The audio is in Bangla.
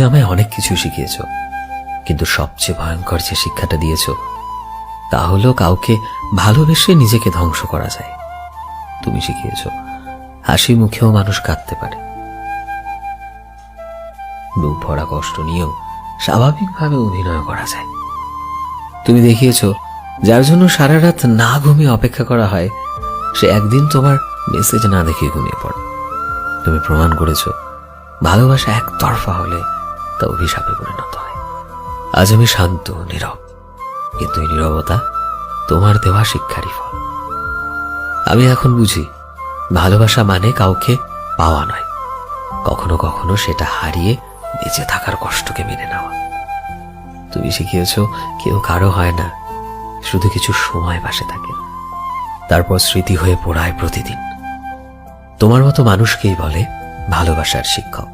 আমায় অনেক কিছু শিখিয়েছ, কিন্তু সবচেয়ে ভয়ঙ্কর যে শিক্ষাটা দিয়েছ তা হলো কাউকে ভালোবেসে নিজেকে ধ্বংস করা যায়। তুমি শিখিয়েছ হাসি মুখেও মানুষ কাঁদতে পারে, বুক ভরা কষ্ট নিয়েও স্বাভাবিকভাবে অভিনয় করা যায়। তুমি দেখিয়েছ যার জন্য সারা রাত না ঘুমিয়ে অপেক্ষা করা হয়, সে একদিন তোমার মেসেজ না দেখে ঘুমিয়ে পড়ে। তুমি প্রমাণ করেছ ভালোবাসা একতরফা হলে তা অভিশাপে পরিণত হয়। আজ আমি শান্ত নীরব, কিন্তু এই নীরবতা তোমার দেওয়া শিক্ষারই ফল। আমি এখন বুঝি ভালোবাসা মানে কাউকে পাওয়া নয়, কখনো কখনো সেটা হারিয়ে বেঁচে থাকার কষ্টকে মেনে নেওয়া। তুমি শিখিয়েছ কেউ কারো হয় না, শুধু কিছু সময় পাশে থাকে, তারপর স্মৃতি হয়ে পড়ায় প্রতিদিন। তোমার মতো মানুষকেই বলে ভালোবাসার শিক্ষক।